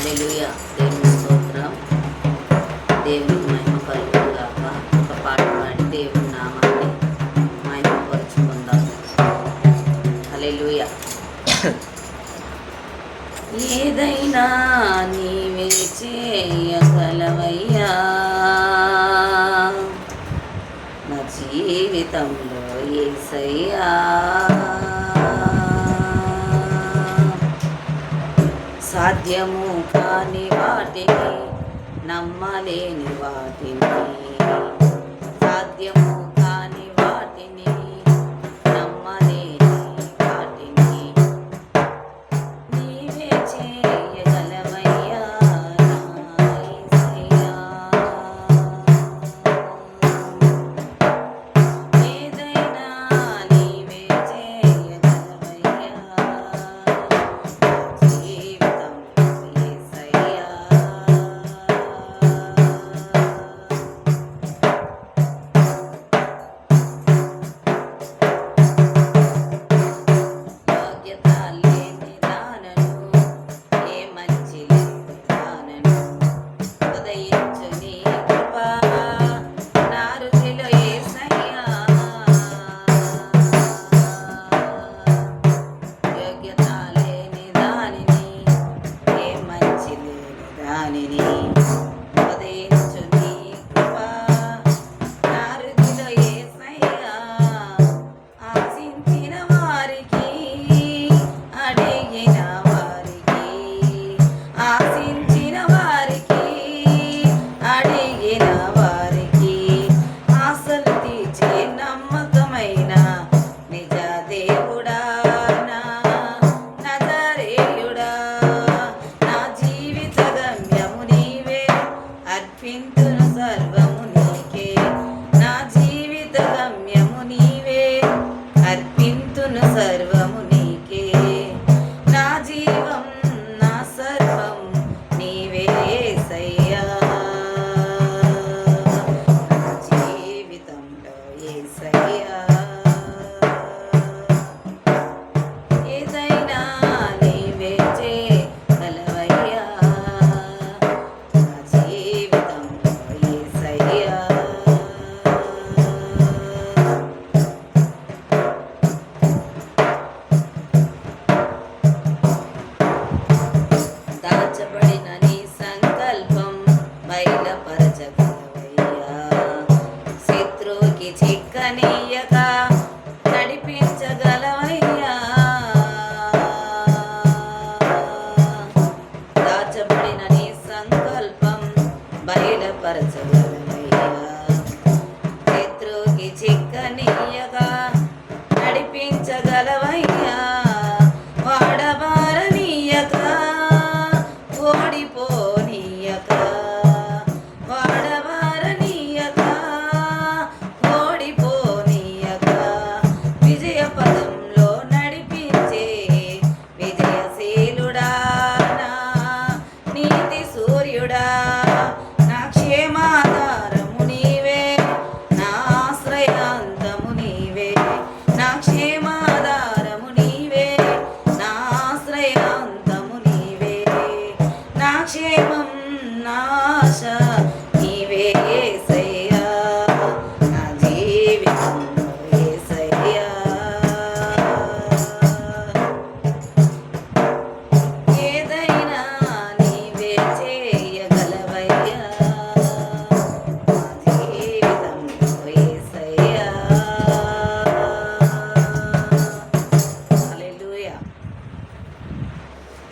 హల్లెలూయా. దేవుని స్తోత్రం. దేవునికి మహిమ కలుగును గాక. ఒక పాట పాడి దేవుని నామాన్ని మహిమపరుచుకుందాం. హల్లెలూయా. ఏదైనా నీవే చేయగలవయ్యా, నా జీవితంలో యేసయ్యా. సాధ్యము కాని వాటిని, నమ్మలేని వాటిని, సాధ్యము కాని వాటిని, నమ్మలేని వాటిని నీవే చేయగలవయ్యా నా యేసయ్యా. ఏదైనా నీవే చేయగలవయ్యా, నా జీవితంలో యేసయ్యా. యోగ్యత లేని దానను, ఏ మంచి లేని దానను, ఉదయించు నీ కృప నా రుచిలో యేసయ్యా. యోగ్యత లేని దానిని, ఏ మంచి లేని దానిని, ఉదయించు నీ కృప నా రుచిలో యేసయ్యా. ఆశించిన వారికి, అడిగిన వారికి, ఆశించిన వారికి, అడిగిన వారికి ఆశలు తీర్చే నమ్మకమైన నిజ దేవుడా, నా నజరేయుడా. నా జీవిత గమ్యము నీవే, అర్పింతును సర్వము నీకే. నా జీవిత గమ్యము నీవే, అర్పింతును సర్వము నీకే. నా జీవం నా సర్వం నీవే యేసయ్యా. నా జీవితంలో యేసయ్యా. ఏదైనా నీవే చేయగలవయ్యా, నా జీవితంలో యేసయ్యా. దాచబడిన నీ సంకల్పం బయలుపరచగలవయ్యా, శత్రువుకి చిక్కనీయక నడిపించగలవయ్యా. దాచబడిన నీ సంకల్పం బయలుపరచగలవయ్యా,